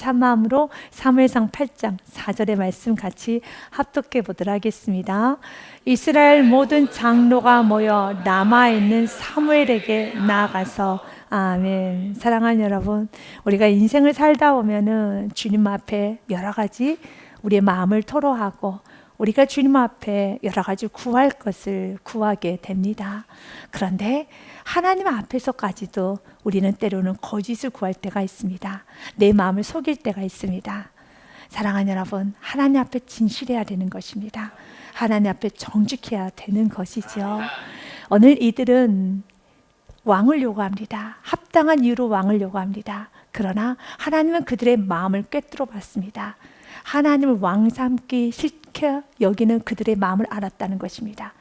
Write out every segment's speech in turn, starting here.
참마음으로 사무엘상 8장 4절의 말씀 같이 합독해 보도록 하겠습니다. 이스라엘 모든 장로가 모여 남아있는 사무엘에게 나아가서 아멘. 사랑하는 여러분, 우리가 인생을 살다 보면은 주님 앞에 여러 가지 우리의 마음을 토로하고 우리가 주님 앞에 여러 가지 구할 것을 구하게 됩니다. 그런데 하나님 앞에서까지도 우리는 때로는 거짓을 구할 때가 있습니다. 내 마음을 속일 때가 있습니다. 사랑하는 여러분, 하나님 앞에 진실해야 되는 것입니다. 하나님 앞에 정직해야 되는 것이죠. 오늘 이들은 왕을 요구합니다. 합당한 이유로 왕을 요구합니다. 그러나 하나님은 그들의 마음을 꿰뚫어 봤습니다. 하나님을 왕 삼기 싫게 여기는 그들의 마음을 알았다는 것입니다.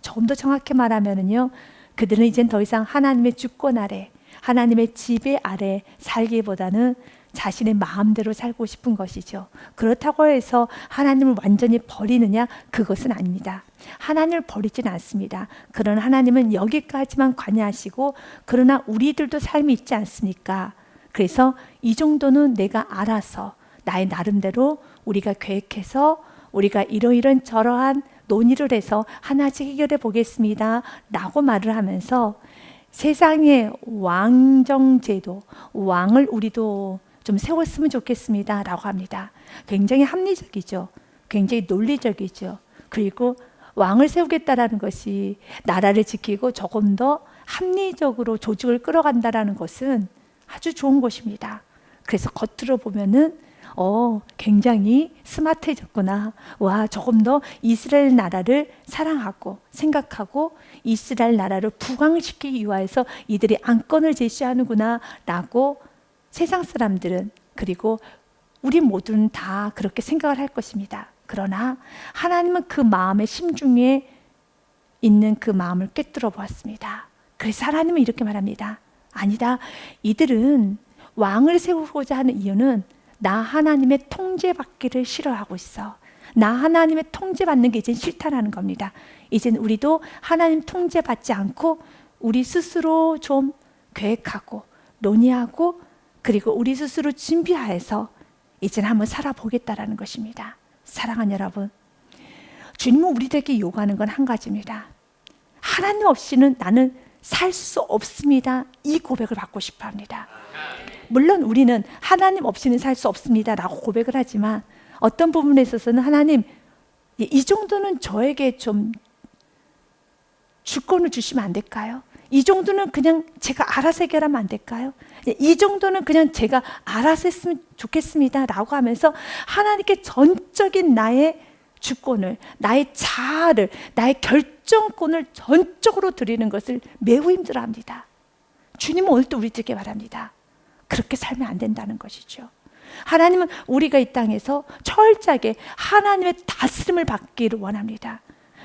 조금 더 정확히 말하면요, 그들은 이젠 더 이상 하나님의 주권 아래, 하나님의 지배 아래 살기보다는 자신의 마음대로 살고 싶은 것이죠. 그렇다고 해서 하나님을 완전히 버리느냐? 그것은 아닙니다. 하나님을 버리지는 않습니다. 그러나 하나님은 여기까지만 관여하시고, 그러나 우리들도 삶이 있지 않습니까? 그래서 이 정도는 내가 알아서 나의 나름대로 우리가 계획해서 우리가 이러이런 저러한 논의를 해서 하나씩 해결해 보겠습니다 라고 말을 하면서 세상의 왕정제도, 왕을 우리도 좀 세웠으면 좋겠습니다 라고 합니다. 굉장히 합리적이죠. 굉장히 논리적이죠. 그리고 왕을 세우겠다라는 것이 나라를 지키고 조금 더 합리적으로 조직을 끌어간다라는 것은 아주 좋은 것입니다. 그래서 겉으로 보면은 굉장히 스마트해졌구나. 와, 조금 더 이스라엘 나라를 사랑하고 생각하고 이스라엘 나라를 부강시키기 위해서 이들이 안건을 제시하는구나 라고 세상 사람들은, 그리고 우리 모두는 다 그렇게 생각을 할 것입니다. 그러나 하나님은 그 마음의 심중에 있는 그 마음을 꿰뚫어 보았습니다. 그래서 하나님은 이렇게 말합니다. 아니다, 이들은 왕을 세우고자 하는 이유는 나 하나님의 통제받기를 싫어하고 있어. 나 하나님의 통제받는 게 이젠 싫다라는 겁니다. 이젠 우리도 하나님 통제받지 않고 우리 스스로 좀 계획하고 논의하고 그리고 우리 스스로 준비하여서 이제는 한번 살아보겠다라는 것입니다. 사랑하는 여러분, 주님은 우리들에게 요구하는 건 한 가지입니다. 하나님 없이는 나는 살 수 없습니다. 이 고백을 받고 싶어 합니다. 물론 우리는 하나님 없이는 살 수 없습니다 라고 고백을 하지만 어떤 부분에 있어서는 하나님, 이 정도는 저에게 좀 주권을 주시면 안 될까요? 이 정도는 그냥 제가 알아서 해결하면 안 될까요? 이 정도는 그냥 제가 알아서 했으면 좋겠습니다 라고 하면서 하나님께 전적인 나의 주권을, 나의 자아를, 나의 결정권을 전적으로 드리는 것을 매우 힘들어합니다. 주님은 오늘도 우리들에게 말합니다. 그렇게 살면 안 된다는 것이죠. 하나님은 우리가 이 땅에서 철저하게 하나님의 다스림을 받기를 원합니다.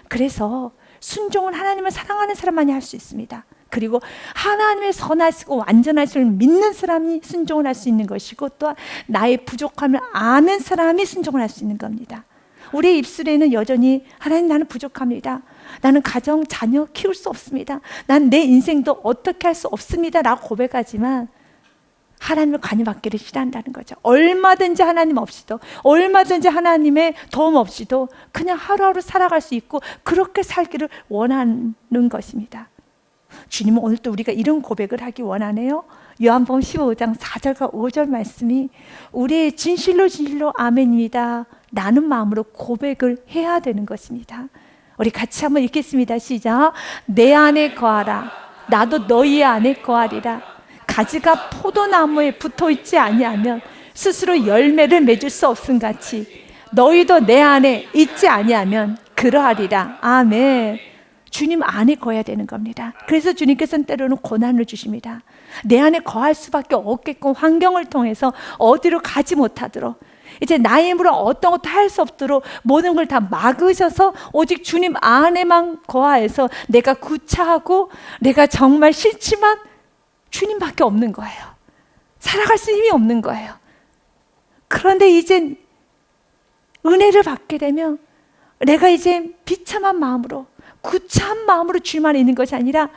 그래서 순종은 하나님을 사랑하는 사람만이 할 수 있습니다. 그리고 하나님의 선하시고 완전하심을 믿는 사람이 순종을 할 수 있는 것이고, 또한 나의 부족함을 아는 사람이 순종을 할 수 있는 겁니다. 우리의 입술에는 여전히 하나님, 나는 부족합니다. 나는 가정, 자녀 키울 수 없습니다. 난 내 인생도 어떻게 할 수 없습니다 라고 고백하지만 하나님을 관여받기를 싫어한다는 거죠. 얼마든지 하나님 없이도, 얼마든지 하나님의 도움 없이도 그냥 하루하루 살아갈 수 있고 그렇게 살기를 원하는 것입니다. 주님은 오늘도 우리가 이런 고백을 하기 원하네요. 요한복음 15장 4절과 5절 말씀이 우리의 진실로 진실로 아멘입니다 라는 마음으로 고백을 해야 되는 것입니다. 우리 같이 한번 읽겠습니다. 시작. 내 안에 거하라. 나도 너희 안에 거하리라. 가지가 포도나무에 붙어있지 아니하면 스스로 열매를 맺을 수 없음같이 너희도 내 안에 있지 아니하면 그러하리라. 아멘. 주님 안에 거해야 되는 겁니다. 그래서 주님께서는 때로는 고난을 주십니다. 내 안에 거할 수밖에 없게끔 환경을 통해서 어디로 가지 못하도록, 이제 나의 힘으로 어떤 것도 할 수 없도록 모든 걸 다 막으셔서 오직 주님 안에만 거하여서 내가 구차하고 내가 정말 싫지만 주님밖에 없는 거예요. 살아갈 수 힘이 없는 거예요. 그런데 이제 은혜를 받게 되면 내가 이제 비참한 마음으로, 구차한 마음으로 주님 안에 있는 것이 아니라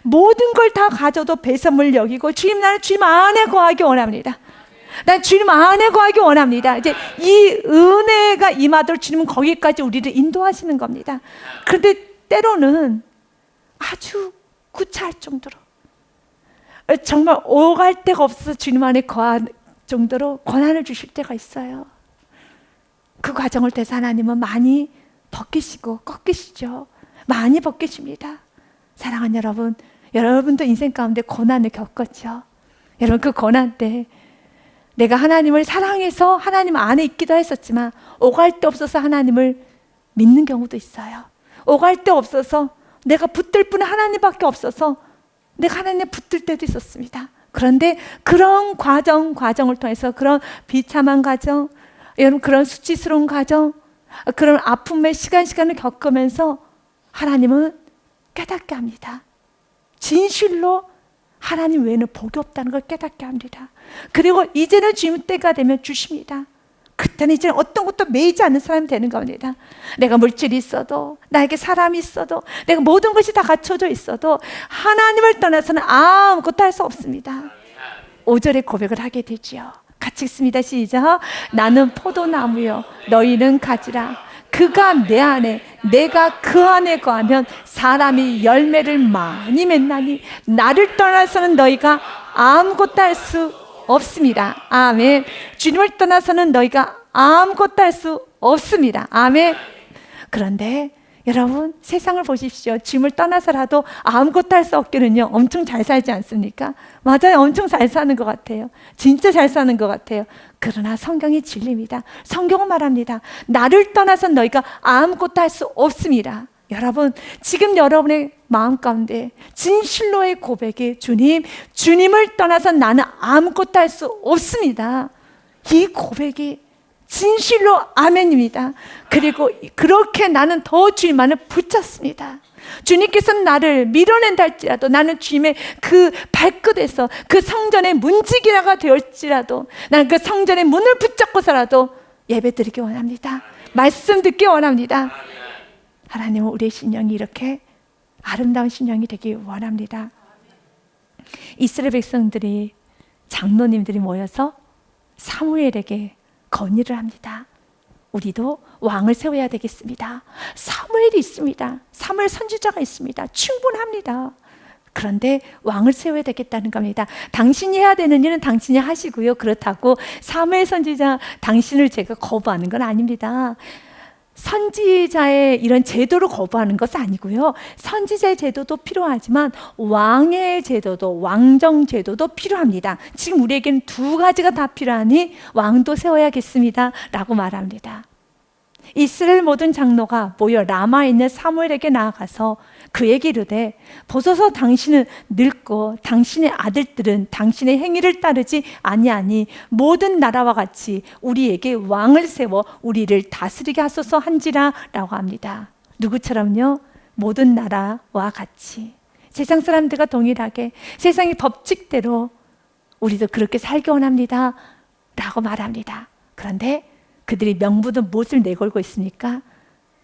모든 걸 다 가져도 배설물 여기고 주님, 나는 주님 안에 거하기 원합니다. 난 주님 안에 거하기 원합니다. 이제 이 은혜가 임하도록 주님은 거기까지 우리를 인도하시는 겁니다. 그런데 때로는 아주 구차할 정도로, 정말 오갈 데가 없어서 주님 안에 거할 정도로 고난을 주실 때가 있어요. 그 과정을 통해서 하나님은 많이 벗기시고 꺾이시죠. 많이 벗기십니다. 사랑하는 여러분, 여러분도 인생 가운데 고난을 겪었죠. 여러분, 그 고난 때 내가 하나님을 사랑해서 하나님 안에 있기도 했었지만 오갈 데 없어서 하나님을 믿는 경우도 있어요. 오갈 데 없어서 내가 붙들 분은 하나님밖에 없어서 내가 하나님을 붙들 때도 있었습니다. 그런데 그런 과정을 통해서, 그런 비참한 과정, 여러분 그런 수치스러운 과정, 그런 아픔의 시간을 겪으면서 하나님은 깨닫게 합니다. 진실로 하나님 외에는 복이 없다는 걸 깨닫게 합니다. 그리고 이제는 주님 때가 되면 주십니다. 그때는 이제 어떤 것도 매이지 않는 사람이 되는 겁니다. 내가 물질이 있어도, 나에게 사람이 있어도, 내가 모든 것이 다 갖춰져 있어도 하나님을 떠나서는 아무것도 할 수 없습니다. 5절의 고백을 하게 되지요. 같이 읽습니다. 시작. 나는 포도나무요 너희는 가지라. 그가 내 안에, 내가 그 안에 거하면 사람이 열매를 많이 맺나니 나를 떠나서는 너희가 아무것도 할 수 없습니다. 아멘. 주님을 떠나서는 너희가 아무것도 할 수 없습니다. 아멘. 그런데 여러분, 세상을 보십시오. 주님을 떠나서라도 아무것도 할 수 없기는요, 엄청 잘 살지 않습니까? 맞아요. 엄청 잘 사는 것 같아요. 진짜 잘 사는 것 같아요. 그러나 성경이 진리입니다. 성경은 말합니다. 나를 떠나서 너희가 아무것도 할 수 없습니다. 여러분, 지금 여러분의 마음 가운데 진실로의 고백이 주님을 떠나서 나는 아무것도 할 수 없습니다. 이 고백이 진실로 아멘입니다. 그리고 그렇게 나는 더 주님만을 붙잡습니다. 주님께서는 나를 밀어낸다 할지라도, 나는 주님의 그 발끝에서 그 성전의 문지기라가 되었지라도 나는 그 성전의 문을 붙잡고서라도 예배 드리기 원합니다. 말씀 듣기 원합니다. 하나님은 우리의 신령이 이렇게 아름다운 신령이 되기 원합니다. 이스라엘 백성들이, 장로님들이 모여서 사무엘에게 건의를 합니다. 우리도 왕을 세워야 되겠습니다. 사무엘이 있습니다. 사무엘 선지자가 있습니다. 충분합니다. 그런데 왕을 세워야 되겠다는 겁니다. 당신이 해야 되는 일은 당신이 하시고요. 그렇다고 사무엘 선지자 당신을 제가 거부하는 건 아닙니다. 선지자의 이런 제도를 거부하는 것은 아니고요. 선지자의 제도도 필요하지만 왕의 제도도, 왕정 제도도 필요합니다. 지금 우리에게는 두 가지가 다 필요하니 왕도 세워야겠습니다 라고 말합니다. 이스라엘 모든 장로가 모여 라마에 있는 사무엘에게 나아가서 그에게 이르되, 보소서 당신은 늙고 당신의 아들들은 당신의 행위를 따르지 아니하니 모든 나라와 같이 우리에게 왕을 세워 우리를 다스리게 하소서 한지라 라고 합니다. 누구처럼요? 모든 나라와 같이, 세상 사람들과 동일하게 세상의 법칙대로 우리도 그렇게 살기 원합니다 라고 말합니다. 그런데 그들이 명분은 무엇을 내걸고 있습니까?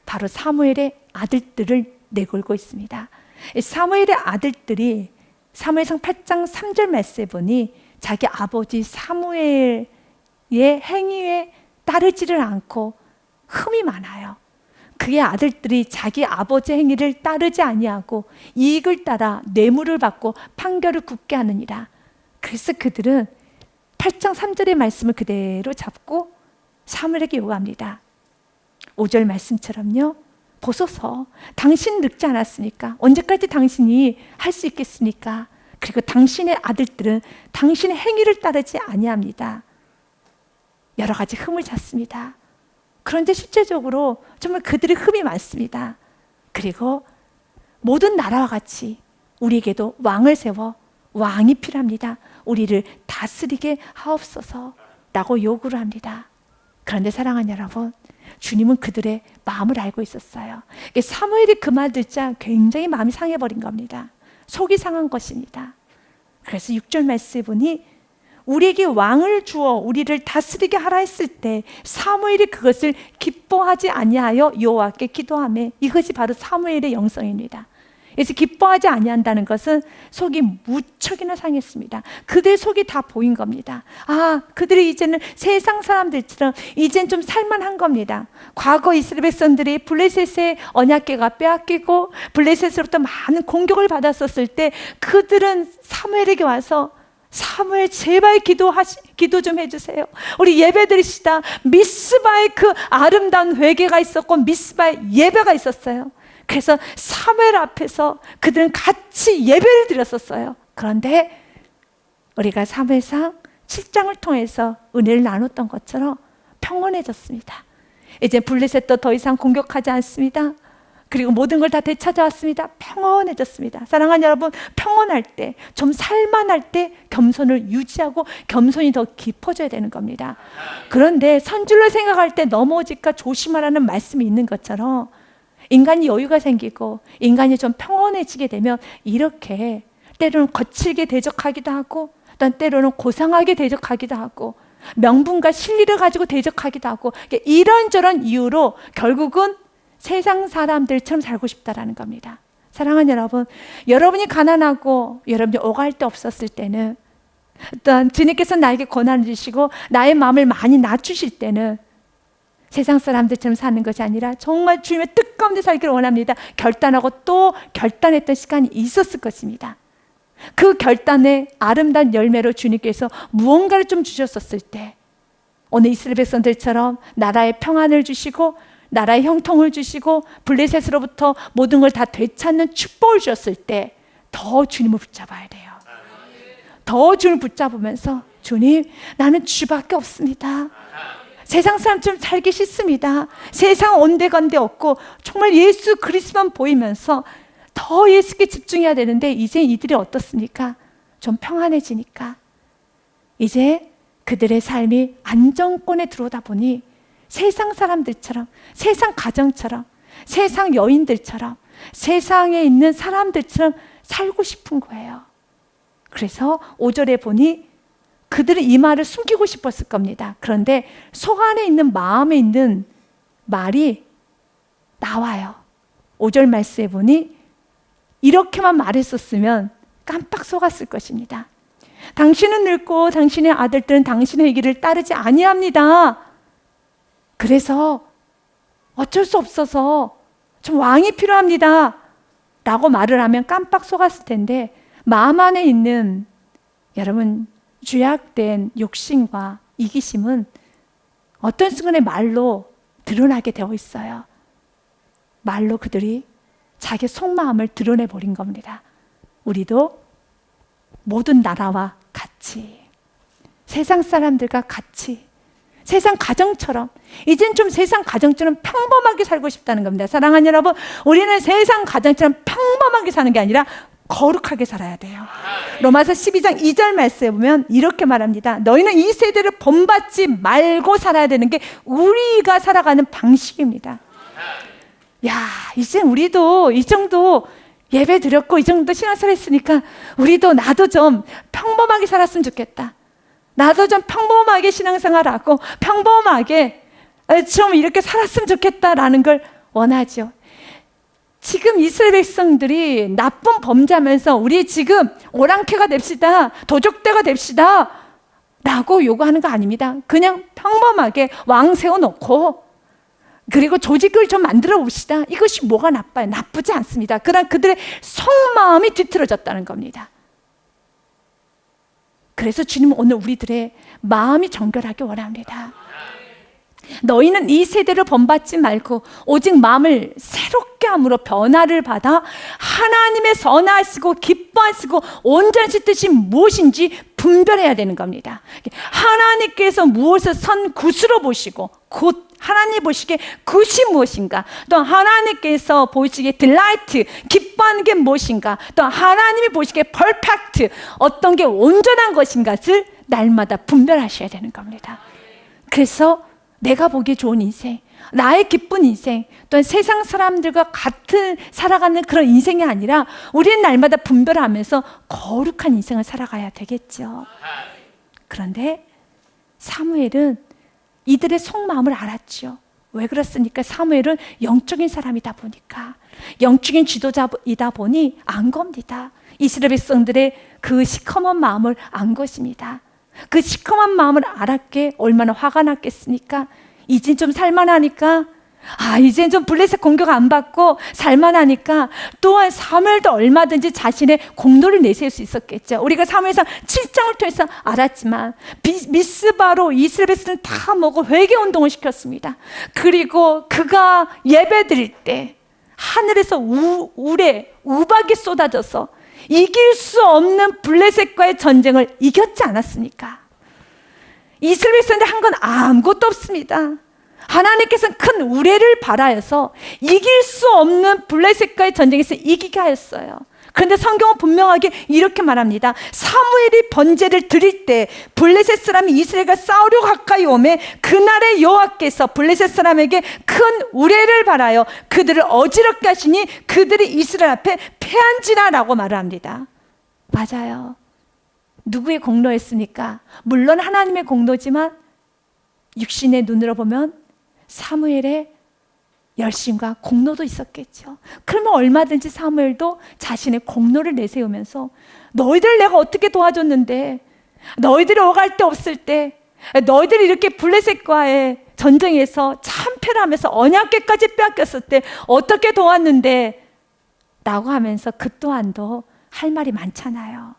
바로 사무엘의 아들들을 내걸고 있습니다. 사무엘의 아들들이 사무엘상 8장 3절 말씀에 보니 자기 아버지 사무엘의 행위에 따르지를 않고 흠이 많아요. 그의 아들들이 자기 아버지 행위를 따르지 아니하고 이익을 따라 뇌물을 받고 판결을 굳게 하느니라. 그래서 그들은 8장 3절의 말씀을 그대로 잡고 사무엘에게 요구합니다. 5절 말씀처럼요, 보소서 당신 늙지 않았습니까? 언제까지 당신이 할 수 있겠습니까? 그리고 당신의 아들들은 당신의 행위를 따르지 아니합니다. 여러 가지 흠을 찾습니다. 그런데 실제적으로 정말 그들의 흠이 많습니다. 그리고 모든 나라와 같이 우리에게도 왕을 세워 왕이 필요합니다. 우리를 다스리게 하옵소서 라고 요구를 합니다. 그런데 사랑하는 여러분, 주님은 그들의 마음을 알고 있었어요. 사무엘이 그 말 듣자 굉장히 마음이 상해버린 겁니다. 속이 상한 것입니다. 그래서 6절 말씀에 보니 우리에게 왕을 주어 우리를 다스리게 하라 했을 때 사무엘이 그것을 기뻐하지 아니하여 여호와께 기도하며, 이것이 바로 사무엘의 영성입니다. 그래서 기뻐하지 아니한다는 것은 속이 무척이나 상했습니다. 그들 속이 다 보인 겁니다. 아, 그들이 이제는 세상 사람들처럼 이젠 좀 살만한 겁니다. 과거 이스라엘 백성들이 블레셋의 언약궤가 빼앗기고 블레셋으로부터 많은 공격을 받았었을 때 그들은 사무엘에게 와서 사무엘 제발 기도 좀 해주세요. 우리 예배 드립시다. 미스바의 그 아름다운 회개가 있었고 미스바의 예배가 있었어요. 그래서 사무엘 앞에서 그들은 같이 예배를 드렸었어요. 그런데 우리가 사무엘상 7장을 통해서 은혜를 나눴던 것처럼 평온해졌습니다. 이제 블레셋도 더 이상 공격하지 않습니다. 그리고 모든 걸 다 되찾아왔습니다. 평온해졌습니다. 사랑하는 여러분, 평온할 때, 좀 살만할 때 겸손을 유지하고 겸손이 더 깊어져야 되는 겁니다. 그런데 선줄로 생각할 때 넘어질까 조심하라는 말씀이 있는 것처럼 인간이 여유가 생기고 인간이 좀 평온해지게 되면 이렇게 때로는 거칠게 대적하기도 하고 또 때로는 고상하게 대적하기도 하고 명분과 실리를 가지고 대적하기도 하고 이런저런 이유로 결국은 세상 사람들처럼 살고 싶다라는 겁니다. 사랑하는 여러분, 여러분이 가난하고 여러분이 오갈 데 없었을 때는 어떤 주님께서 나에게 고난을 주시고 나의 마음을 많이 낮추실 때는 세상 사람들처럼 사는 것이 아니라 정말 주님의 뜻 가운데 살기를 원합니다. 결단하고 또 결단했던 시간이 있었을 것입니다. 그 결단의 아름다운 열매로 주님께서 무언가를 좀 주셨었을 때 오늘 이스라엘 백성들처럼 나라의 평안을 주시고 나라의 형통을 주시고 블레셋으로부터 모든 걸 다 되찾는 축복을 주셨을 때 더 주님을 붙잡아야 돼요. 더 주님을 붙잡으면서 주님, 나는 주밖에 없습니다. 세상 사람처럼 살기 싫습니다. 세상 온데간데 없고 정말 예수 그리스도만 보이면서 더 예수께 집중해야 되는데 이제 이들이 어떻습니까? 좀 평안해지니까 이제 그들의 삶이 안정권에 들어오다 보니 세상 사람들처럼, 세상 가정처럼, 세상 여인들처럼, 세상에 있는 사람들처럼 살고 싶은 거예요. 그래서 5절에 보니 그들은 이 말을 숨기고 싶었을 겁니다. 그런데 속 안에 있는 마음에 있는 말이 나와요. 5절 말씀에 보니 이렇게만 말했었으면 깜빡 속았을 것입니다. 당신은 늙고 당신의 아들들은 당신의 길을 따르지 아니합니다. 그래서 어쩔 수 없어서 좀 왕이 필요합니다 라고 말을 하면 깜빡 속았을 텐데 마음 안에 있는 여러분 죄악된 욕심과 이기심은 어떤 순간에 말로 드러나게 되어 있어요. 말로 그들이 자기 속마음을 드러내버린 겁니다. 우리도 모든 나라와 같이 세상 사람들과 같이 세상 가정처럼 이젠 좀 세상 가정처럼 평범하게 살고 싶다는 겁니다. 사랑하는 여러분, 우리는 세상 가정처럼 평범하게 사는 게 아니라 거룩하게 살아야 돼요. 로마서 12장 2절 말씀에 보면 이렇게 말합니다. 너희는 이 세대를 본받지 말고 살아야 되는 게 우리가 살아가는 방식입니다. 야, 이제 우리도 이 정도 예배 드렸고 이 정도 신앙생활 했으니까 우리도 나도 좀 평범하게 살았으면 좋겠다. 나도 좀 평범하게 신앙생활하고 평범하게 좀 이렇게 살았으면 좋겠다라는 걸 원하죠. 지금 이스라엘 백성들이 나쁜 범죄하면서 우리 지금 오랑캐가 됩시다, 도적대가 됩시다 라고 요구하는 거 아닙니다. 그냥 평범하게 왕 세워놓고 그리고 조직을 좀 만들어 봅시다. 이것이 뭐가 나빠요? 나쁘지 않습니다. 그러나 그들의 속마음이 뒤틀어졌다는 겁니다. 그래서 주님은 오늘 우리들의 마음이 정결하게 원합니다. 너희는 이 세대를 본받지 말고 오직 마음을 새롭게 함으로 변화를 받아 하나님의 선하시고 기뻐하시고 온전하신 뜻이 무엇인지 분별해야 되는 겁니다. 하나님께서 무엇을 선 굿으로 보시고 굿 하나님 보시기에 굿이 무엇인가, 또 하나님께서 보시기에 딜라이트 기뻐하는 게 무엇인가, 또 하나님이 보시기에 퍼펙트 어떤 게 온전한 것인가를 날마다 분별하셔야 되는 겁니다. 그래서 내가 보기에 좋은 인생, 나의 기쁜 인생, 또한 세상 사람들과 같은 살아가는 그런 인생이 아니라 우리는 날마다 분별하면서 거룩한 인생을 살아가야 되겠죠. 그런데 사무엘은 이들의 속마음을 알았죠. 왜 그렇습니까? 사무엘은 영적인 사람이다 보니까, 영적인 지도자이다 보니 안 겁니다. 이스라엘 백성들의 그 시커먼 마음을 안 것입니다. 그 시커먼 마음을 알았기에 얼마나 화가 났겠습니까? 이젠 좀 살만하니까, 이젠 좀 블레셋 공격 안 받고 살만하니까 또한 사무엘도 얼마든지 자신의 공로를 내세울 수 있었겠죠. 우리가 사무엘상 7장을 통해서 알았지만 미스바로 이스라엘 백성을 다 모고 회개운동을 시켰습니다. 그리고 그가 예배 드릴 때 하늘에서 우박이 쏟아져서 이길 수 없는 블레셋과의 전쟁을 이겼지 않았습니까? 이스라엘 백성들 한 건 아무것도 없습니다. 하나님께서는 큰 우레를 발하여서 이길 수 없는 블레셋과의 전쟁에서 이기게 하였어요. 그런데 성경은 분명하게 이렇게 말합니다. 사무엘이 번제를 드릴 때 블레셋 사람이 이스라엘과 싸우려 가까이 오매 그날에 여호와께서 블레셋 사람에게 큰 우레를 발하여 그들을 어지럽게 하시니 그들이 이스라엘 앞에 패한지라 라고 말을 합니다. 맞아요. 누구의 공로였습니까? 물론 하나님의 공로지만 육신의 눈으로 보면 사무엘의 열심과 공로도 있었겠죠. 그러면 얼마든지 사무엘도 자신의 공로를 내세우면서 너희들 내가 어떻게 도와줬는데, 너희들이 오갈 데 없을 때, 너희들이 이렇게 블레셋과의 전쟁에서 참패를 하면서 언약궤까지 빼앗겼을 때 어떻게 도왔는데 라고 하면서 그 또한도 할 말이 많잖아요.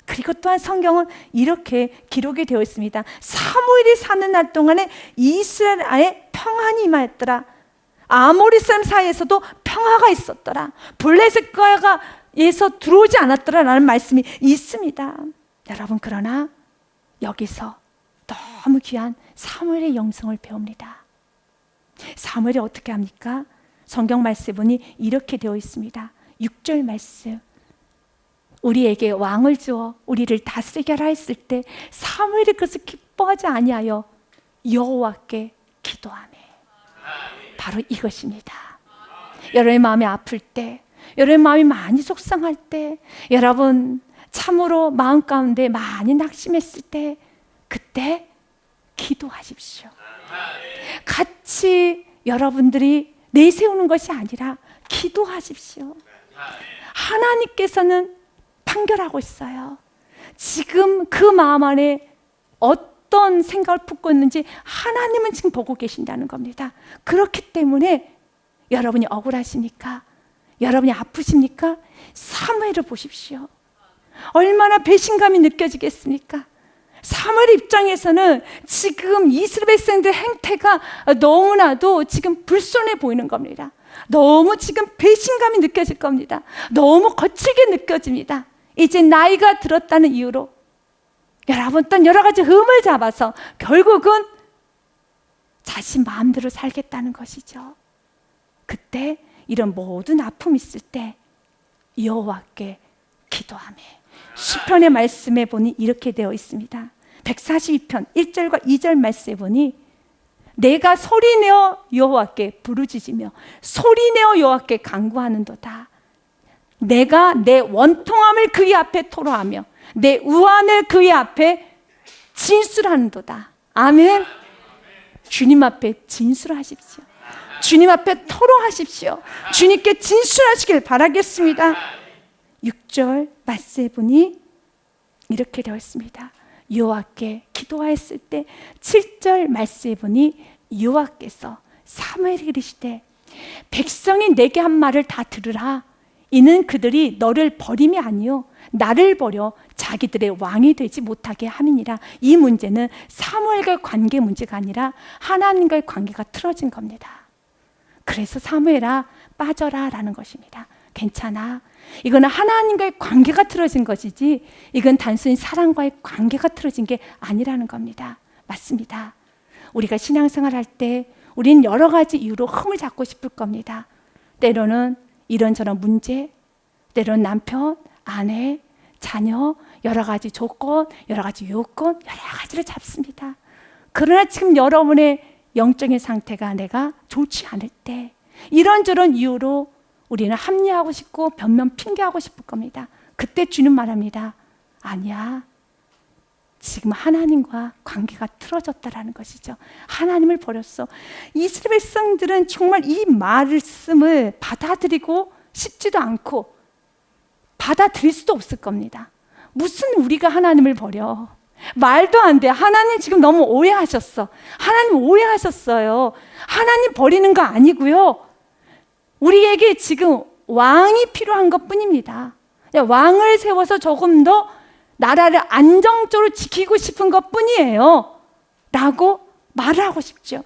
그리고 또한 성경은 이렇게 기록이 되어 있습니다. 사무엘이 사는 날 동안에 이스라엘 안에 평안이 임하였더라. 아모리 사람 사이에서도 평화가 있었더라. 블레셋과에서 들어오지 않았더라 라는 말씀이 있습니다. 여러분, 그러나 여기서 너무 귀한 사무엘의 영성을 배웁니다. 사무엘이 어떻게 합니까? 성경 말씀에 보니 이렇게 되어 있습니다. 6절 말씀. 우리에게 왕을 주어 우리를 다스리게 하라 했을 때 사무엘이 그것을 기뻐하지 아니하여 여호와께 기도하며. 바로 이것입니다. 여러분의 마음이 아플 때, 여러분의 마음이 많이 속상할 때, 여러분 참으로 마음 가운데 많이 낙심했을 때, 그때 기도하십시오. 같이 여러분들이 내세우는 것이 아니라 기도하십시오. 하나님께서는 판결하고 있어요. 지금 그 마음 안에 어떤 생각을 품고 있는지 하나님은 지금 보고 계신다는 겁니다. 그렇기 때문에 여러분이 억울하십니까? 여러분이 아프십니까? 사무엘을 보십시오. 얼마나 배신감이 느껴지겠습니까? 사무엘 입장에서는 지금 이스라엘 백성들의 행태가 너무나도 지금 불손해 보이는 겁니다. 너무 지금 배신감이 느껴질 겁니다. 너무 거칠게 느껴집니다. 이제 나이가 들었다는 이유로 여러분 또 여러 가지 흠을 잡아서 결국은 자신 마음대로 살겠다는 것이죠. 그때 이런 모든 아픔이 있을 때 여호와께 기도하며. 시편의 말씀에 보니 이렇게 되어 있습니다. 142편 1절과 2절 말씀에 보니 내가 소리내어 여호와께 부르짖으며 소리내어 여호와께 간구하는도다. 내가 내 원통함을 그의 앞에 토로하며 내 우환을 그의 앞에 진술하는도다. 아멘. 주님 앞에 진술하십시오. 주님 앞에 토로하십시오. 주님께 진술하시길 바라겠습니다. 6절 말씀에 보니 이렇게 되어 있습니다. 여호와께 기도하였을 때 7절 말씀에 보니 여호와께서 사무엘에게 이르시되 백성이 내게 한 말을 다 들으라. 이는 그들이 너를 버림이 아니요 나를 버려 자기들의 왕이 되지 못하게 함이니라. 이 문제는 사무엘과의 관계 문제가 아니라 하나님과의 관계가 틀어진 겁니다. 그래서 사무엘아 빠져라 라는 것입니다. 괜찮아. 이거는 하나님과의 관계가 틀어진 것이지 이건 단순히 사랑과의 관계가 틀어진 게 아니라는 겁니다. 맞습니다. 우리가 신앙생활 할 때 우리는 여러 가지 이유로 흠을 잡고 싶을 겁니다. 때로는 이런저런 문제, 때로는 남편, 아내, 자녀, 여러 가지 조건, 여러 가지 요건, 여러 가지를 잡습니다. 그러나 지금 여러분의 영적인 상태가 내가 좋지 않을 때 이런저런 이유로 우리는 합리화하고 싶고 변명 핑계하고 싶을 겁니다. 그때 주님 말합니다. 아니야. 지금 하나님과 관계가 틀어졌다라는 것이죠. 하나님을 버렸어. 이스라엘 백성들은 정말 이 말씀을 받아들이고 싶지도 않고 받아들일 수도 없을 겁니다. 무슨 우리가 하나님을 버려? 말도 안 돼. 하나님 지금 너무 오해하셨어. 하나님 오해하셨어요. 하나님 버리는 거 아니고요. 우리에게 지금 왕이 필요한 것 뿐입니다. 왕을 세워서 조금 더 나라를 안정적으로 지키고 싶은 것 뿐이에요. 라고 말을 하고 싶죠.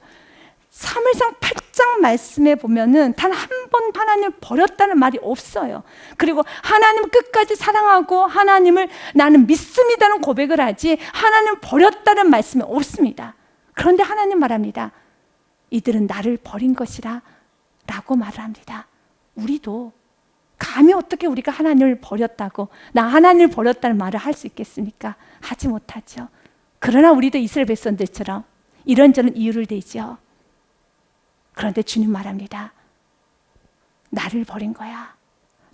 사무엘상 8장 말씀에 보면은 단 한 번도 하나님을 버렸다는 말이 없어요. 그리고 하나님을 끝까지 사랑하고 하나님을 나는 믿습니다는 고백을 하지 하나님을 버렸다는 말씀이 없습니다. 그런데 하나님 말합니다. 이들은 나를 버린 것이라 라고 말을 합니다. 우리도 감히 어떻게 우리가 하나님을 버렸다고 나 하나님을 버렸다는 말을 할 수 있겠습니까? 하지 못하죠. 그러나 우리도 이스라엘 백성들처럼 이런저런 이유를 대죠. 그런데 주님 말합니다. 나를 버린 거야.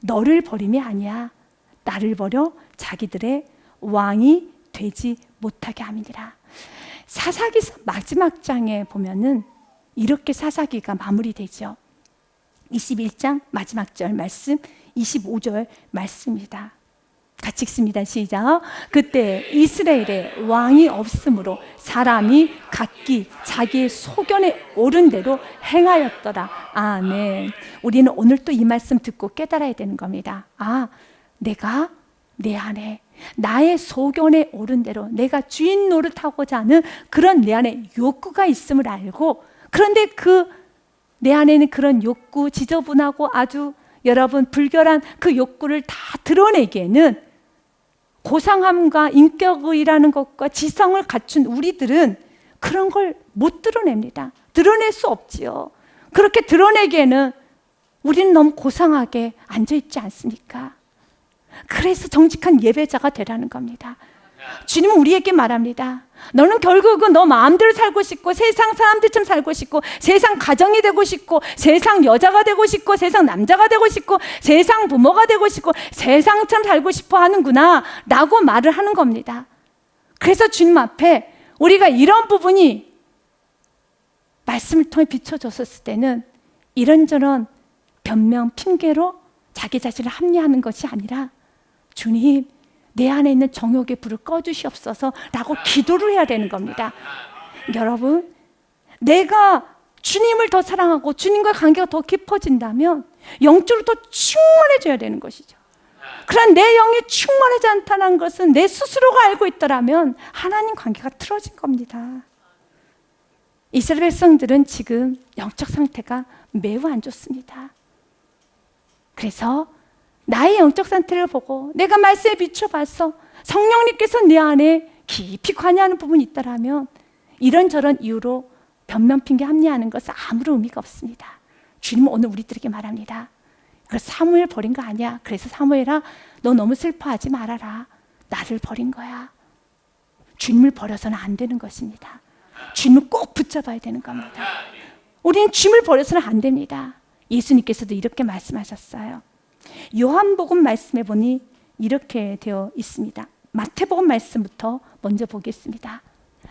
너를 버림이 아니야. 나를 버려 자기들의 왕이 되지 못하게 함이니라. 사사기서 마지막 장에 보면은 이렇게 사사기가 마무리되죠. 21장 마지막 절 말씀 25절 말씀입니다. 같이 읽습니다. 시작. 그때 이스라엘에 왕이 없으므로 사람이 각기 자기의 소견에 오른 대로 행하였더라. 아멘. 우리는 오늘 또 이 말씀 듣고 깨달아야 되는 겁니다. 내가 내 안에 나의 소견에 오른 대로 내가 주인 노릇하고자 하는 그런 내 안에 욕구가 있음을 알고, 그런데 내 안에는 그런 욕구, 지저분하고 아주 여러분 불결한 그 욕구를 다 드러내기에는 고상함과 인격이라는 것과 지성을 갖춘 우리들은 그런 걸 못 드러냅니다. 드러낼 수 없지요. 그렇게 드러내기에는 우리는 너무 고상하게 앉아있지 않습니까? 그래서 정직한 예배자가 되라는 겁니다. 주님은 우리에게 말합니다. 너는 결국은 너 마음대로 살고 싶고 세상 사람들처럼 살고 싶고 세상 가정이 되고 싶고 세상 여자가 되고 싶고 세상 남자가 되고 싶고 세상 부모가 되고 싶고 세상처럼 살고 싶어 하는구나 라고 말을 하는 겁니다. 그래서 주님 앞에 우리가 이런 부분이 말씀을 통해 비춰졌을 때는 이런저런 변명, 핑계로 자기 자신을 합리화하는 것이 아니라 주님 내 안에 있는 정욕의 불을 꺼주시옵소서 라고 기도를 해야 되는 겁니다. 여러분, 내가 주님을 더 사랑하고 주님과 관계가 더 깊어진다면 영적으로 더 충만해져야 되는 것이죠. 그러나 내 영이 충만하지 않다는 것은 내 스스로가 알고 있더라면 하나님 관계가 틀어진 겁니다. 이스라엘 백성들은 지금 영적 상태가 매우 안 좋습니다. 그래서 나의 영적 상태를 보고 내가 말씀에 비춰봐서 성령님께서 내 안에 깊이 관여하는 부분이 있다면 이런저런 이유로 변명 핑계 합리하는 것은 아무런 의미가 없습니다. 주님은 오늘 우리들에게 말합니다. 그 사무엘 버린 거 아니야. 그래서 사무엘아 너 너무 슬퍼하지 말아라. 나를 버린 거야. 주님을 버려서는 안 되는 것입니다. 주님을 꼭 붙잡아야 되는 겁니다. 우리는 주님을 버려서는 안 됩니다. 예수님께서도 이렇게 말씀하셨어요. 요한복음 말씀해 보니 이렇게 되어 있습니다. 마태복음 말씀부터 먼저 보겠습니다.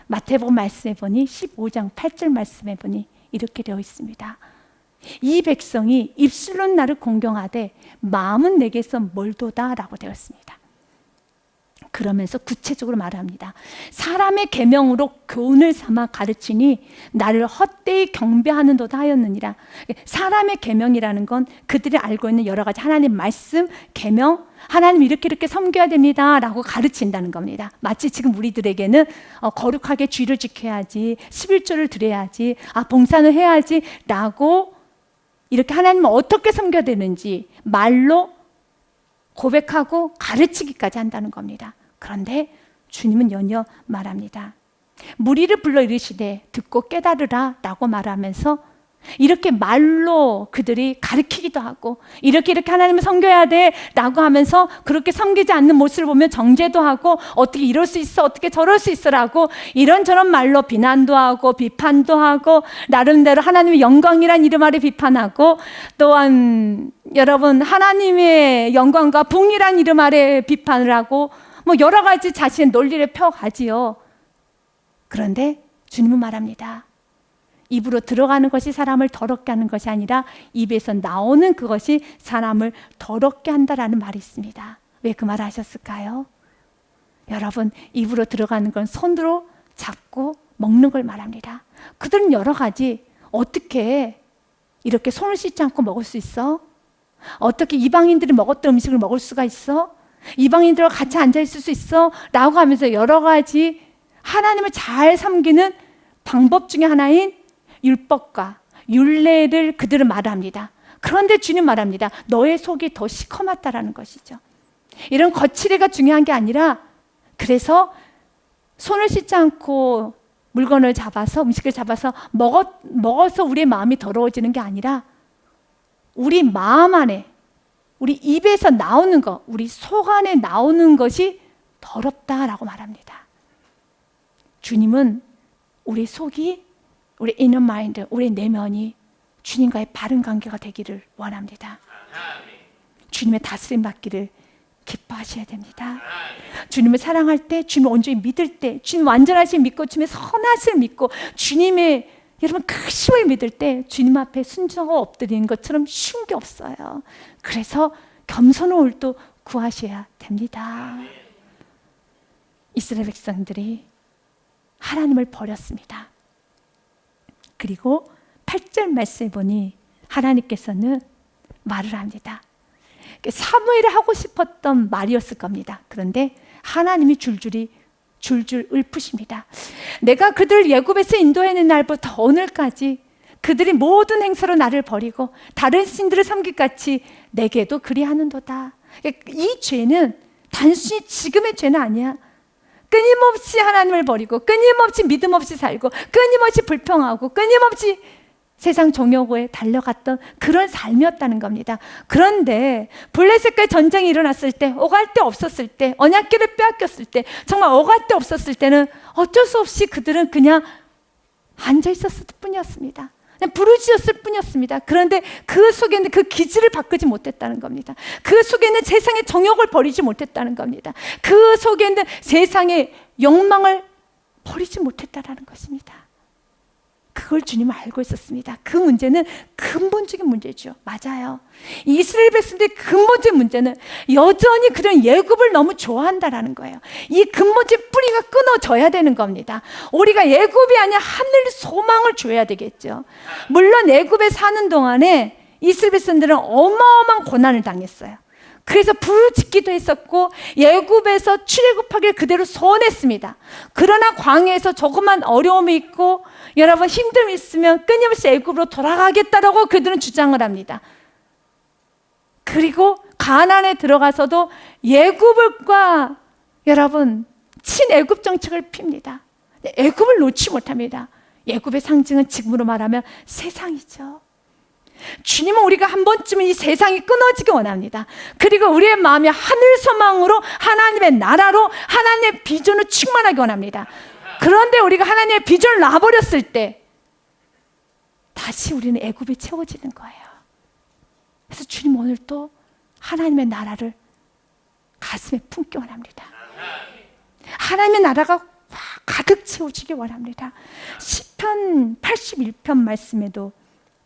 마태복음 말씀해 보니 15장 8절 말씀해 보니 이렇게 되어 있습니다. 이 백성이 입술로는 나를 공경하되 마음은 내게서 멀도다 라고 되어 있습니다. 그러면서 구체적으로 말합니다. 사람의 계명으로 교훈을 삼아 가르치니 나를 헛되이 경배하는도다 하였느니라. 사람의 계명이라는 건 그들이 알고 있는 여러 가지 하나님 말씀, 계명, 하나님 이렇게 섬겨야 됩니다 라고 가르친다는 겁니다. 마치 지금 우리들에게는 거룩하게 주의를 지켜야지, 11조를 드려야지, 봉사는 해야지 라고 이렇게 하나님을 어떻게 섬겨야 되는지 말로 고백하고 가르치기까지 한다는 겁니다. 그런데 주님은 연이어 말합니다. 무리를 불러 이르시되 듣고 깨달으라 라고 말하면서 이렇게 말로 그들이 가르치기도 하고 이렇게 하나님을 섬겨야 돼 라고 하면서 그렇게 섬기지 않는 모습을 보면 정죄도 하고 어떻게 이럴 수 있어 어떻게 저럴 수 있어 라고 이런저런 말로 비난도 하고 비판도 하고 나름대로 하나님의 영광이란 이름 아래 비판하고 또한 여러분 하나님의 영광과 붕이란 이름 아래 비판을 하고 뭐 여러 가지 자신의 논리를 펴가지요. 그런데 주님은 말합니다. 입으로 들어가는 것이 사람을 더럽게 하는 것이 아니라 입에서 나오는 그것이 사람을 더럽게 한다라는 말이 있습니다. 왜 그 말을 하셨을까요? 여러분, 입으로 들어가는 건 손으로 잡고 먹는 걸 말합니다. 그들은 여러 가지 어떻게 이렇게 손을 씻지 않고 먹을 수 있어? 어떻게 이방인들이 먹었던 음식을 먹을 수가 있어? 이방인들과 같이 앉아 있을 수 있어? 라고 하면서 여러 가지 하나님을 잘 섬기는 방법 중에 하나인 율법과 율례를 그들은 말합니다. 그런데 주님 말합니다. 너의 속이 더 시커멓다라는 것이죠. 이런 거칠애가 중요한 게 아니라, 그래서 손을 씻지 않고 물건을 잡아서, 음식을 잡아서 먹어서 우리의 마음이 더러워지는 게 아니라 우리 마음 안에, 우리 입에서 나오는 것, 우리 속 안에 나오는 것이 더럽다라고 말합니다. 주님은 우리 속이, 우리 inner mind, 우리 내면이 주님과의 바른 관계가 되기를 원합니다. 주님의 다스림 받기를 기뻐하셔야 됩니다. 주님을 사랑할 때, 주님을 온전히 믿을 때, 주님 완전하신 믿고 주님의 선하심을 믿고 주님의 여러분 크심을 믿을 때 주님 앞에 순종하고 엎드리는 것처럼 쉬운 게 없어요. 그래서 겸손을 또 구하셔야 됩니다. 이스라엘 백성들이 하나님을 버렸습니다. 그리고 8절 말씀에 보니 하나님께서는 말을 합니다. 사무엘이 하고 싶었던 말이었을 겁니다. 그런데 하나님이 줄줄 읊으십니다. 내가 그들을 애굽에서 인도해낸 날부터 오늘까지 그들이 모든 행사로 나를 버리고 다른 신들을 섬기같이 내게도 그리하는도다. 이 죄는 단순히 지금의 죄는 아니야. 끊임없이 하나님을 버리고 끊임없이 믿음 없이 살고 끊임없이 불평하고 끊임없이 세상 정욕에 달려갔던 그런 삶이었다는 겁니다. 그런데 블레셋과의 전쟁이 일어났을 때, 오갈 데 없었을 때, 언약궤를 빼앗겼을 때, 정말 오갈 데 없었을 때는 어쩔 수 없이 그들은 그냥 앉아 있었을 뿐이었습니다. 그냥 부르짖었을 뿐이었습니다. 그런데 그 속에는 그 기질을 바꾸지 못했다는 겁니다. 그 속에는 세상의 정욕을 버리지 못했다는 겁니다. 그 속에는 세상의 욕망을 버리지 못했다는 것입니다. 그걸 주님은 알고 있었습니다. 그 문제는 근본적인 문제죠. 맞아요. 이스라엘 백성들의 근본적인 문제는 여전히 그런 애굽을 너무 좋아한다라는 거예요. 이 근본적인 뿌리가 끊어져야 되는 겁니다. 우리가 애굽이 아니라 하늘 소망을 줘야 되겠죠. 물론 애굽에 사는 동안에 이스라엘 백성들은 어마어마한 고난을 당했어요. 그래서 부르짖기도 했었고 애굽에서 출애굽하기를 그대로 소원했습니다. 그러나 광야에서 조그만 어려움이 있고 여러분 힘듦이 있으면 끊임없이 애굽으로 돌아가겠다라고 그들은 주장을 합니다. 그리고 가나안에 들어가서도 애굽과 여러분 친애굽 정책을 핍니다. 애굽을 놓지 못합니다. 애굽의 상징은 지금으로 말하면 세상이죠. 주님은 우리가 한 번쯤은 이 세상이 끊어지기 원합니다. 그리고 우리의 마음이 하늘 소망으로 하나님의 나라로 하나님의 비전을 충만하기 원합니다. 그런데 우리가 하나님의 비전을 놔버렸을 때 다시 우리는 애굽이 채워지는 거예요. 그래서 주님 오늘 또 하나님의 나라를 가슴에 품기 원합니다. 하나님의 나라가 가득 채워지기 원합니다. 시편 81편 말씀에도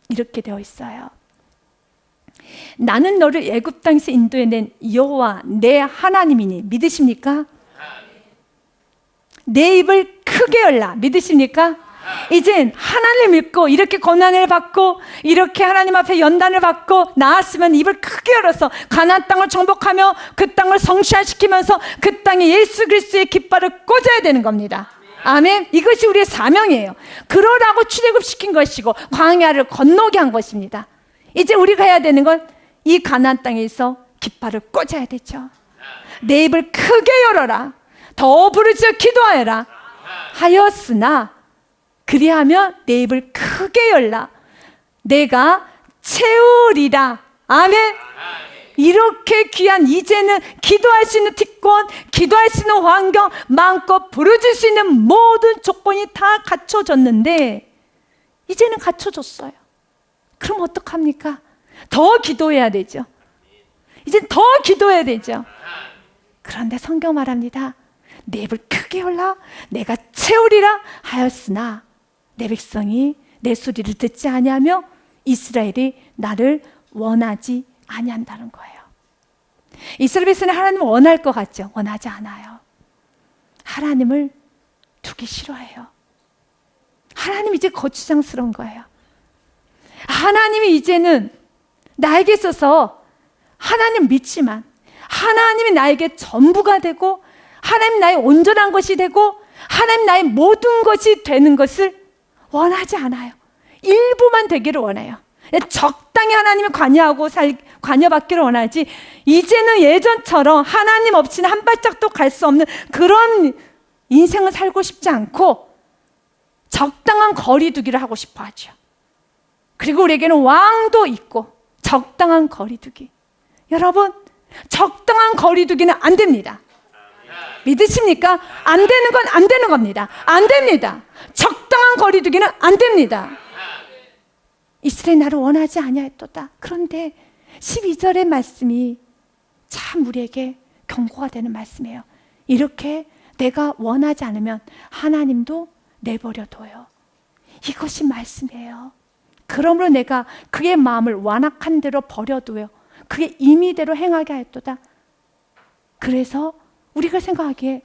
이렇게 되어 있어요. 나는 너를 애굽 땅에서 인도해낸 여호와 내 하나님이니 믿으십니까? 내 입을 크게 열라 믿으십니까? 이젠 하나님을 믿고 이렇게 고난을 받고 이렇게 하나님 앞에 연단을 받고 나았으면 입을 크게 열어서 가나안 땅을 정복하며 그 땅을 성취시키면서 그 땅에 예수 그리스도의 깃발을 꽂아야 되는 겁니다. 아멘. 이것이 우리의 사명이에요. 그러라고 출애굽시킨 것이고 광야를 건너게 한 것입니다. 이제 우리가 해야 되는 건 이 가나안 땅에서 깃발을 꽂아야 되죠. 내 입을 크게 열어라. 더 부르짖어 기도하여라 하였으나 그리하면 내 입을 크게 열라 내가 채우리라. 아멘. 이렇게 귀한 이제는 기도할 수 있는 특권, 기도할 수 있는 환경, 마음껏 부르짖을 수 있는 모든 조건이 다 갖춰졌는데 이제는 갖춰졌어요. 그럼 어떡합니까? 더 기도해야 되죠. 이제 더 기도해야 되죠. 그런데 성경 말합니다. 내 입을 크게 열라 내가 채우리라 하였으나 내 백성이 내 소리를 듣지 아니하며 이스라엘이 나를 원하지 아니한다는 거예요. 이스라엘 백성은 하나님을 원할 것 같죠? 원하지 않아요. 하나님을 두기 싫어해요. 하나님 이제 거추장스러운 거예요. 하나님이 이제는 나에게 있어서 하나님 믿지만 하나님이 나에게 전부가 되고 하나님 나의 온전한 것이 되고 하나님 나의 모든 것이 되는 것을 원하지 않아요. 일부만 되기를 원해요. 적당히 하나님을 관여받기를 원하지 이제는 예전처럼 하나님 없이는 한 발짝도 갈 수 없는 그런 인생을 살고 싶지 않고 적당한 거리 두기를 하고 싶어 하죠. 그리고 우리에게는 왕도 있고 적당한 거리 두기. 여러분, 적당한 거리 두기는 안 됩니다. 믿으십니까? 안 되는 건 안 되는 겁니다. 안 됩니다. 적당한 거리 두기는 안 됩니다. 이스라엘 나를 원하지 아니하였도다. 그런데 12절의 말씀이 참 우리에게 경고가 되는 말씀이에요. 이렇게 내가 원하지 않으면 하나님도 내버려둬요. 이것이 말씀이에요. 그러므로 내가 그의 마음을 완악한 대로 버려두어 그의 임의대로 행하게 하였도다. 그래서 우리가 생각하기에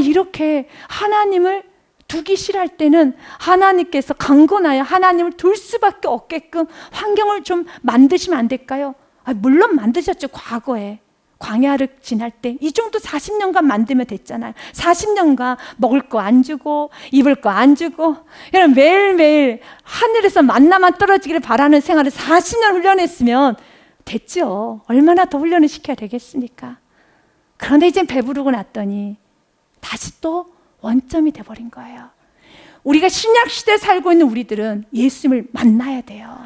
이렇게 하나님을 두기 싫어할 때는 하나님께서 강건하여 하나님을 둘 수밖에 없게끔 환경을 좀 만드시면 안 될까요? 물론 만드셨죠. 과거에 광야를 지날 때 이 정도 40년간 만들면 됐잖아요. 40년간 먹을 거 안 주고 입을 거 안 주고 이런 매일매일 하늘에서 만나만 떨어지기를 바라는 생활을 40년 훈련했으면 됐죠. 얼마나 더 훈련을 시켜야 되겠습니까? 그런데 이제 배부르고 났더니 다시 또 원점이 돼버린 거예요. 우리가 신약시대에 살고 있는 우리들은 예수님을 만나야 돼요.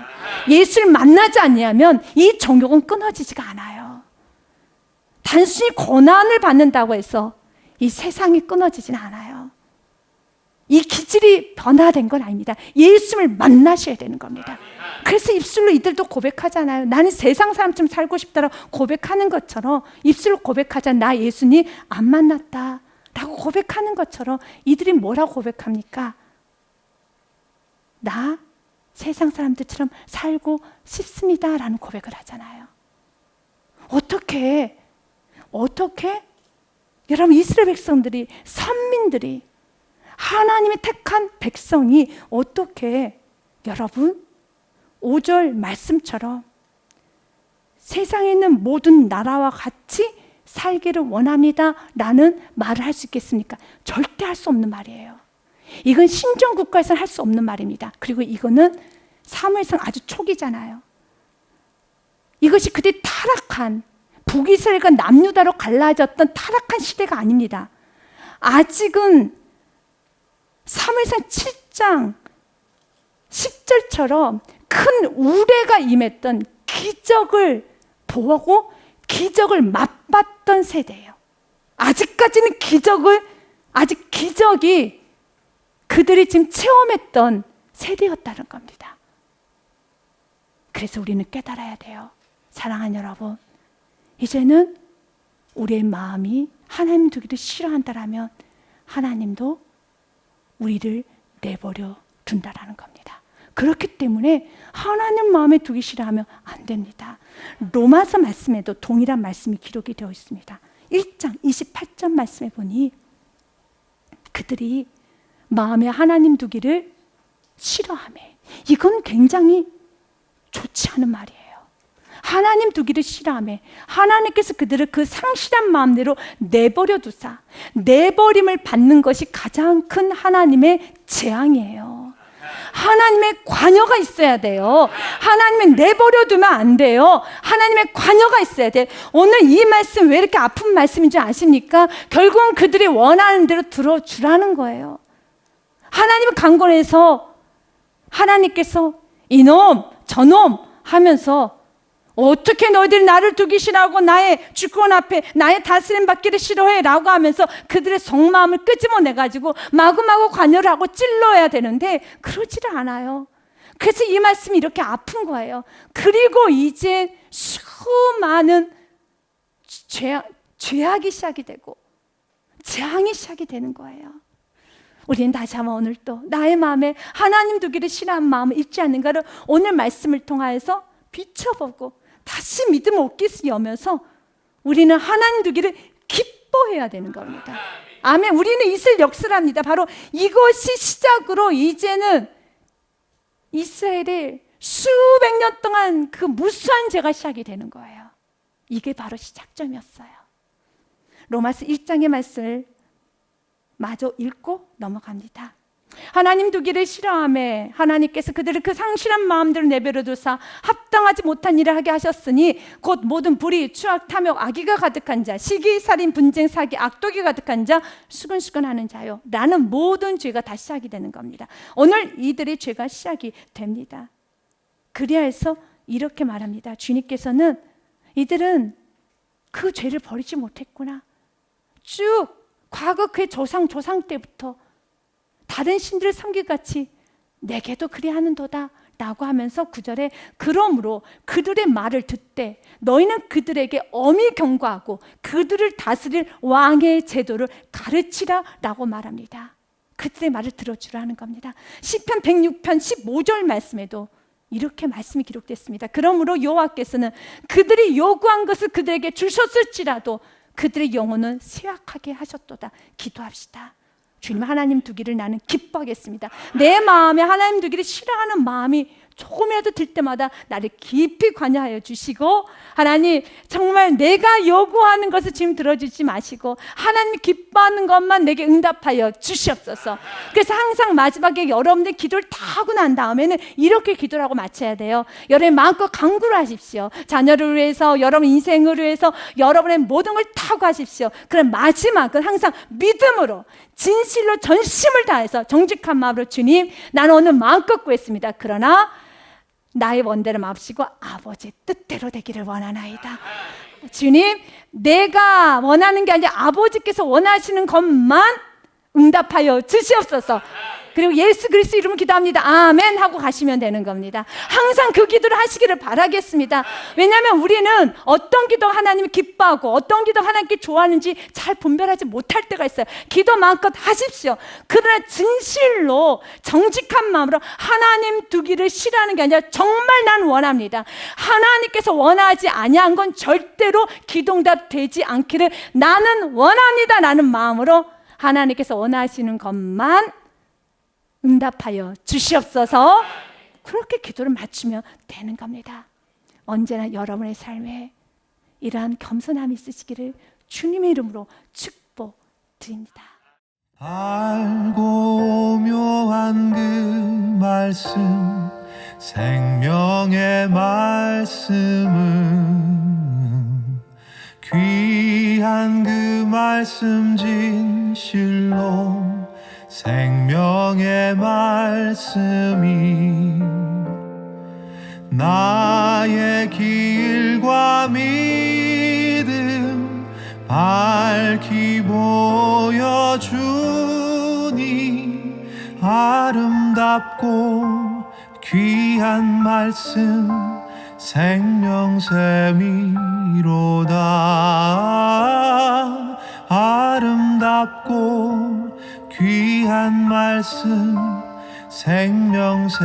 예수를 만나지 않으면 이 정욕은 끊어지지가 않아요. 단순히 고난을 받는다고 해서 이 세상이 끊어지지는 않아요. 이 기질이 변화된 건 아닙니다. 예수님을 만나셔야 되는 겁니다. 그래서 입술로 이들도 고백하잖아요. 나는 세상 사람처럼 살고 싶다라고 고백하는 것처럼 입술로 고백하잖아요. 나 예수님 안 만났다 라고 고백하는 것처럼 이들이 뭐라고 고백합니까? 나 세상 사람들처럼 살고 싶습니다 라는 고백을 하잖아요. 어떻게 여러분 이스라엘 백성들이 선민들이 하나님의 택한 백성이 어떻게 여러분 5절 말씀처럼 세상에 있는 모든 나라와 같이 살기를 원합니다 라는 말을 할 수 있겠습니까? 절대 할 수 없는 말이에요. 이건 신정국가에서는 할 수 없는 말입니다. 그리고 이거는 사무엘상 아주 초기잖아요. 이것이 그때 타락한 북이스라엘과 남유다로 갈라졌던 타락한 시대가 아닙니다. 아직은 사무엘상 7장 10절처럼 큰 우레가 임했던 기적을 보고 기적을 맛봤던 세대예요. 아직까지는 기적이 그들이 지금 체험했던 세대였다는 겁니다. 그래서 우리는 깨달아야 돼요. 사랑하는 여러분, 이제는 우리의 마음이 하나님 두기를 싫어한다라면 하나님도 우리를 내버려 둔다라는 겁니다. 그렇기 때문에 하나님 마음에 두기 싫어하면 안 됩니다. 로마서 말씀에도 동일한 말씀이 기록이 되어 있습니다. 1장 28절 말씀에 보니 그들이 마음에 하나님 두기를 싫어하매, 이건 굉장히 좋지 않은 말이에요. 하나님 두기를 싫어하매 하나님께서 그들을 그 상실한 마음대로 내버려 두사 내버림을 받는 것이 가장 큰 하나님의 재앙이에요. 하나님의 관여가 있어야 돼요. 하나님의 내버려 두면 안 돼요. 하나님의 관여가 있어야 돼. 오늘 이 말씀 왜 이렇게 아픈 말씀인 줄 아십니까? 결국은 그들이 원하는 대로 들어주라는 거예요. 하나님은 강권해서 하나님께서 이놈 저놈 하면서 어떻게 너희들이 나를 두기 싫어하고 나의 주권 앞에 나의 다스림 받기를 싫어해 라고 하면서 그들의 속마음을 끄집어내가지고 마구마구 관여를 하고 찔러야 되는데 그러지를 않아요. 그래서 이 말씀이 이렇게 아픈 거예요. 그리고 이제 수많은 죄악이 시작이 되고 재앙이 시작이 되는 거예요. 우리는 다시 한번 오늘 또 나의 마음에 하나님 두기를 싫어하는 마음을 잊지 않는가를 오늘 말씀을 통하여서 비춰보고 다시 믿음을 옷깃을 여면서 우리는 하나님 두기를 기뻐해야 되는 겁니다. 아멘. 우리는 있을 역사랍니다. 바로 이것이 시작으로 이제는 이스라엘의 수백 년 동안 그 무수한 죄가 시작이 되는 거예요. 이게 바로 시작점이었어요. 로마서 1장의 말씀을 마저 읽고 넘어갑니다. 하나님 두기를 싫어하며 하나님께서 그들을 그 상실한 마음대로 내버려 두사 합당하지 못한 일을 하게 하셨으니 곧 모든 불의, 추악, 탐욕, 악의가 가득한 자, 시기, 살인, 분쟁, 사기, 악독이 가득한 자, 수근수근하는 자요 라는 모든 죄가 다 시작이 되는 겁니다. 오늘 이들의 죄가 시작이 됩니다. 그래야 해서 이렇게 말합니다. 주님께서는 이들은 그 죄를 버리지 못했구나. 쭉 과거 그의 조상 때부터 다른 신들을 섬기같이 내게도 그리하는도다 라고 하면서 9절에 그러므로 그들의 말을 듣되 너희는 그들에게 엄히 경고하고 그들을 다스릴 왕의 제도를 가르치라 라고 말합니다. 그들의 말을 들어주라는 겁니다. 시편 106편 15절 말씀에도 이렇게 말씀이 기록됐습니다. 그러므로 여호와께서는 그들이 요구한 것을 그들에게 주셨을지라도 그들의 영혼은 쇠약하게 하셨도다. 기도합시다. 주님 하나님 두기를 나는 기뻐하겠습니다. 내 마음에 하나님 두기를 싫어하는 마음이 조금이라도 들 때마다 나를 깊이 관여하여 주시고 하나님 정말 내가 요구하는 것을 지금 들어주지 마시고 하나님이 기뻐하는 것만 내게 응답하여 주시옵소서. 그래서 항상 마지막에 여러분들 기도를 다 하고 난 다음에는 이렇게 기도를 하고 마쳐야 돼요. 여러분 마음껏 간구를 하십시오. 자녀를 위해서 여러분 인생을 위해서 여러분의 모든 걸 다 하십시오. 그럼 마지막은 항상 믿음으로 진실로 전심을 다해서 정직한 마음으로 주님 나는 오늘 마음껏 구했습니다. 그러나 나의 원대로 마옵시고 아버지의 뜻대로 되기를 원하나이다. 주님 내가 원하는 게 아니라 아버지께서 원하시는 것만 응답하여 주시옵소서. 그리고 예수 그리스도 이름으로 기도합니다. 아멘 하고 가시면 되는 겁니다. 항상 그 기도를 하시기를 바라겠습니다. 왜냐하면 우리는 어떤 기도 하나님이 기뻐하고 어떤 기도 하나님께 좋아하는지 잘 분별하지 못할 때가 있어요. 기도 마음껏 하십시오. 그러나 진실로 정직한 마음으로 하나님 두기를 싫어하는 게 아니라 정말 난 원합니다. 하나님께서 원하지 아니한 건 절대로 기도응답 되지 않기를 나는 원합니다 라는 마음으로 하나님께서 원하시는 것만 응답하여 주시옵소서. 그렇게 기도를 맞추면 되는 겁니다. 언제나 여러분의 삶에 이러한 겸손함이 있으시기를 주님의 이름으로 축복드립니다. 알고 묘한 그 말씀 생명의 말씀은 귀한 그 말씀 진실로 생명의 말씀이 나의 길과 믿음 밝히 보여주니 아름답고 귀한 말씀 생명샘이로다. 아름답고 귀한 말씀 생명샘이로다.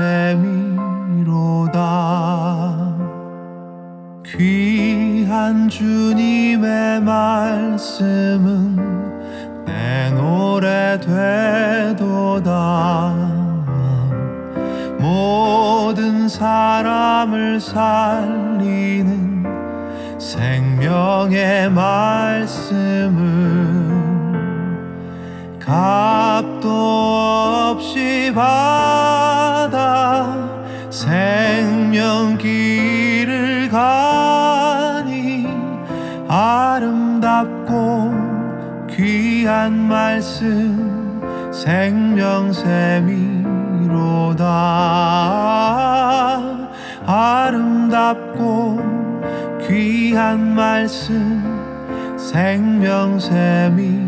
귀한 주님의 말씀은 내 노래 되도다. 모든 사람을 살리는 생명의 말씀은 값도 없이 받아 생명길을 가니 아름답고 귀한 말씀 생명샘이로다. 아름답고 귀한 말씀 생명샘이로다.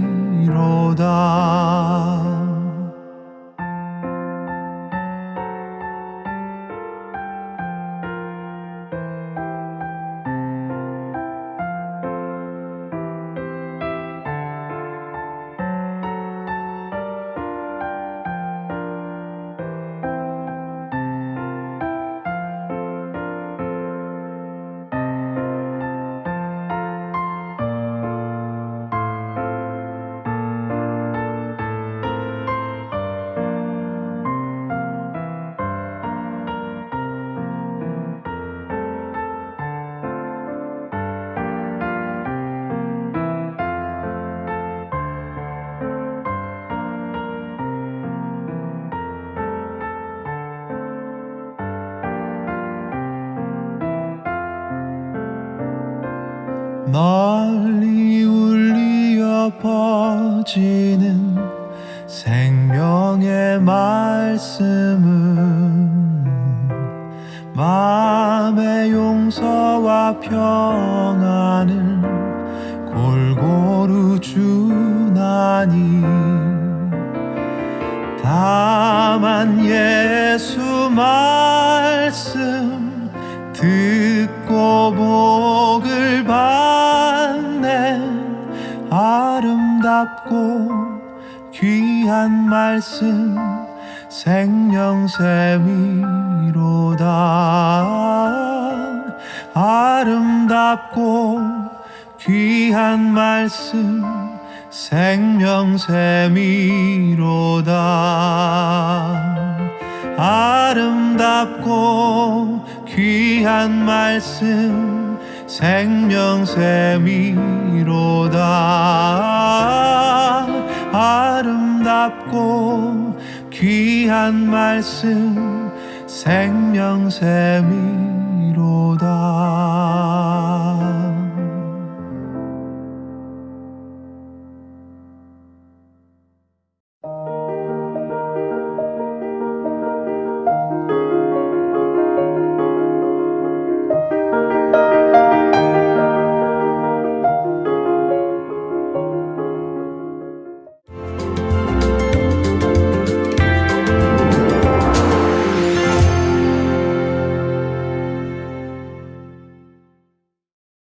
널리 울리어 퍼지는 생명의 말씀은 마음의 용서와 평안을 골고루 주나니 다만 예수 말씀 듣고 복을 받네. 아름답고 귀한 말씀 생명샘이로다. 아름답고 귀한 말씀 생명샘이로다. 아름답고 귀한 말씀 생명샘이로다. 아름답고 귀한 말씀 생명샘이로다.